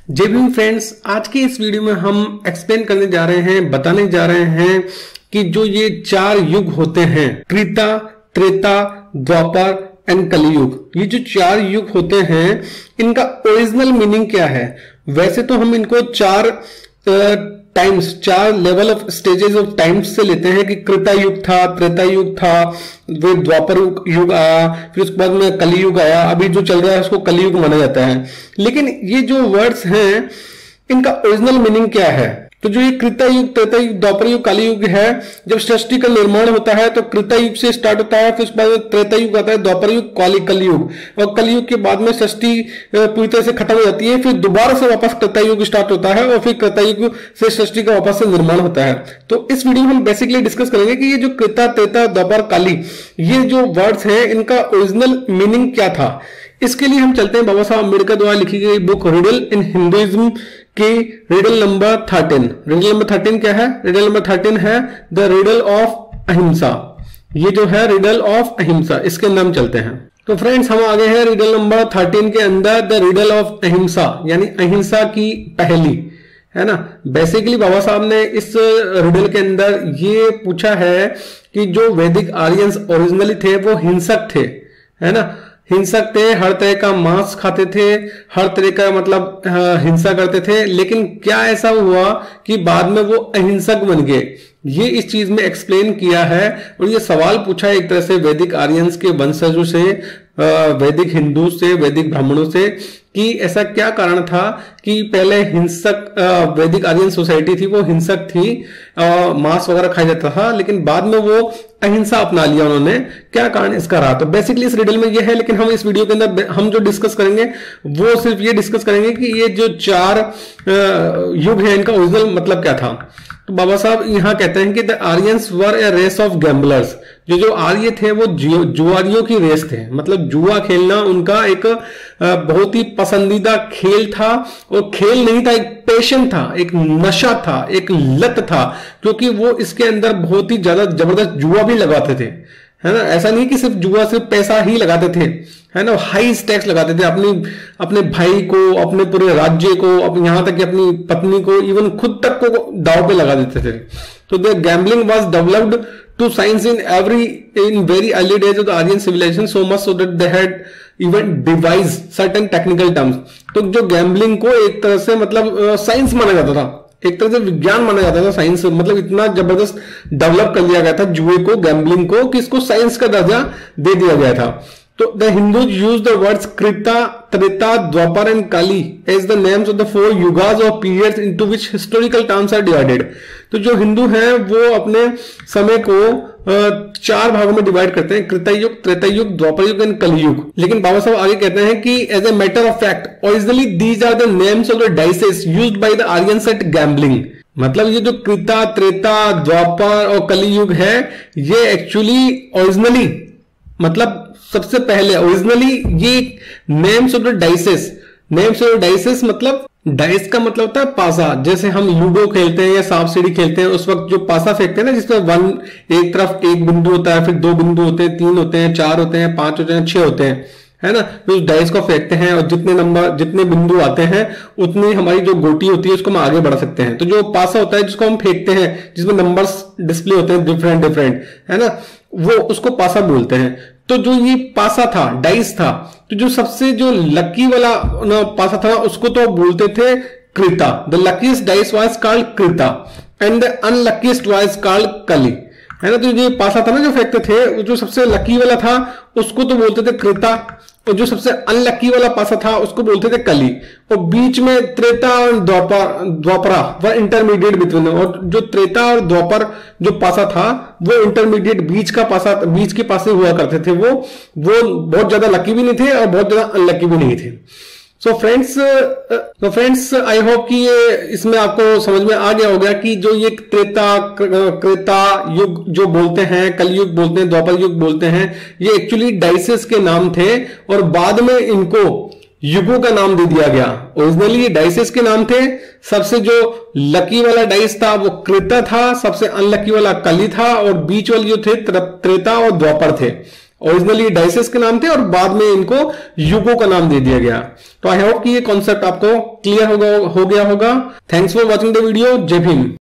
जय भीम फ्रेंड्स, आज के इस वीडियो में हम एक्सप्लेन करने जा रहे हैं, बताने जा रहे हैं कि जो ये चार युग होते हैं, त्रेता, त्रेता, द्वापर एंड कलियुग, ये जो चार युग होते हैं इनका ओरिजिनल मीनिंग क्या है। वैसे तो हम इनको चार टाइम्स, चार level of stages of times से लेते हैं कि कृता युग था, त्रेता युग था, वो द्वापर युग आया, फिर उसके बाद में कलियुग आया, अभी जो चल रहा है उसको कलियुग माना जाता है। लेकिन ये जो वर्ड्स हैं इनका ओरिजिनल मीनिंग क्या है। तो जो ये कृता युग, त्रेता युग, द्वापर युग, कलियुग है, जब सृष्टि का निर्माण होता है तो कृता युग से स्टार्ट होता है, फिर उसके बाद त्रेता युग आता है, द्वापर युग, कलियुग, और कलियुग के बाद में सृष्टि पूरी तरह से खत्म हो जाती है, फिर दोबारा से वापस कृता युग स्टार्ट होता है और फिर कृता युग से सृष्टि का वापस से निर्माण होता है। तो इस वीडियो में हम बेसिकली डिस्कस करेंगे कि ये जो कृता, त्रेता, द्वापर, कलि, ये जो वर्ड्स हैं इनका ओरिजिनल मीनिंग क्या था। इसके लिए हम चलते हैं बाबा साहब अम्बेडकर द्वारा लिखी गई बुक रिडल इन हिंदुइज्म की रिडल नंबर 13। रिडल नंबर 13 क्या है? रिडल नंबर 13 है द रिडल ऑफ अहिंसा। ये जो है रिडल ऑफ अहिंसा, इसके अंदर हम चलते हैं। तो फ्रेंड्स, हम आ गए हैं रिडल नंबर 13 के अंदर, द रिडल ऑफ अहिंसा, यानी अहिंसा की पहली, है ना। बेसिकली बाबा साहब ने इस रिडल के अंदर ये पूछा है कि जो वैदिक आर्यंस ओरिजिनली थे वो हिंसक थे, है ना, हिंसक थे, हर तरह का मांस खाते थे, हर तरह का मतलब हिंसा करते थे। लेकिन क्या ऐसा हुआ कि बाद में वो अहिंसक बन गए, ये इस चीज में एक्सप्लेन किया है। और ये सवाल पूछा है एक तरह से वैदिक आर्यंस के वंशजों से, वैदिक हिंदू से, वैदिक ब्राह्मणों से, कि ऐसा क्या कारण था कि पहले हिंसक वैदिक आर्यन सोसाइटी थी वो हिंसक थी, मांस वगैरह खाया जाता था, लेकिन बाद में वो अहिंसा अपना लिया उन्होंने, क्या कारण इसका रहा। तो बेसिकली इस रिडल में ये है, लेकिन हम इस वीडियो के अंदर हम जो डिस्कस करेंगे वो सिर्फ ये डिस्कस करेंगे कि ये जो चार युग है इनका ओरिजिनल मतलब क्या था। तो बाबा साहब यहाँ कहते हैं कि the Aryans were a race of gamblers, जो आर्य थे वो जुआरियों की रेस थे, मतलब जुआ खेलना उनका एक बहुत ही पसंदीदा खेल था। और खेल नहीं था, एक पैशन था, एक नशा था, एक लत था, क्योंकि वो इसके अंदर बहुत ही ज्यादा जबरदस्त जुआ भी लगाते थे, है ना। ऐसा नहीं कि सिर्फ जुआ, सिर्फ पैसा ही लगाते थे, है ना, हाई स्टेक्स लगाते थे, अपने भाई को, अपने पूरे राज्य को, यहां तक कि अपनी पत्नी को, इवन खुद तक को दांव पे लगा देते थे। तो the gambling was developed to science in very early days of the Aryan civilisation, so much so that they had even devised certain technical terms. तो जो गैम्बलिंग को एक तरह से मतलब साइंस माना जाता था, एक तरह से विज्ञान माना जाता था, साइंस, मतलब इतना जबरदस्त डेवलप कर लिया गया था जुए को, गैम्बलिंग को, कि इसको साइंस का दर्जा दे दिया गया था। तो the Hindus use the words Krita, Treta, Dwapar and Kali as the names of the 4 yugas और periods into which historical terms are divided. तो जो हिंदू हैं वो अपने समय को चार भागों में डिवाइड करते हैं, कृता युग, त्रेता युग, द्वापर युग एंड कलियुग। लेकिन बाबा साहब आगे कहते हैं कि as a matter of fact originally these are the names of the dices used by the Aryans at gambling. मतलब ये जो कृता, त्रेता, द्वापर और कलियुग है, ये एक्चुअली ओरिजिनली, मतलब सबसे पहले ओरिजिनली ये names of the dices, names of the dices मतलब डाइस का मतलब होता है पासा। जैसे हम लूडो खेलते हैं या सांप सीढ़ी खेलते हैं, उस वक्त जो पासा फेंकते हैं ना, जिसमें एक तरफ एक बिंदु होता है, फिर 2 बिंदु होते हैं, 3 होते हैं, 4 होते हैं, 5 होते हैं, 6 होते हैं, है ना। तो उस डाइस को फेंकते हैं और जितने बिंदु आते हैं उतनी हमारी जो गोटी होती है उसको हम आगे बढ़ा सकते हैं। तो जो पासा होता है जिसको हम फेंकते हैं, जिसमें नंबर्स डिस्प्ले होते हैं डिफरेंट, है ना, वो उसको पासा बोलते हैं। तो जो ये पासा था, डाइस था, तो जो सबसे जो लकी वाला पासा था उसको तो बोलते थे Krita. The luckiest dice was called Krita and the unluckiest was called Kali, है ना। तो जो पासा था ना जो फेंकते थे, जो सबसे लकी वाला था उसको तो बोलते थे कृता, और जो सबसे अनलकी वाला पासा था उसको बोलते थे कलि। और बीच में त्रेता और द्वापरा व इंटरमीडिएट बिटवीन, और जो त्रेता और द्वापर जो पासा था वो इंटरमीडिएट बीच के पासे हुआ करते थे। वो बहुत ज्यादा लकी भी नहीं थे और बहुत ज्यादा अनलकी भी नहीं थे। सो फ्रेंड्स आई होप कि ये इसमें आपको समझ में आ गया होगा कि जो ये त्रेता, कृता युग जो बोलते हैं, कलयुग बोलते हैं, द्वापर युग बोलते हैं, ये एक्चुअली डाइसेस के नाम थे और बाद में इनको युगों का नाम दे दिया गया। ओरिजिनली ये डाइसेस के नाम थे। सबसे जो लकी वाला डाइस था वो कृता था, सबसे अनलकी वाला कलि था, और बीच वाले जो थे त्रेता और द्वापर थे। ओरिजिनली डाइसेस के नाम थे और बाद में इनको युगों का नाम दे दिया गया। तो आई होप कि ये कॉन्सेप्ट आपको क्लियर हो गया होगा। Thanks for watching the video. जय भीम।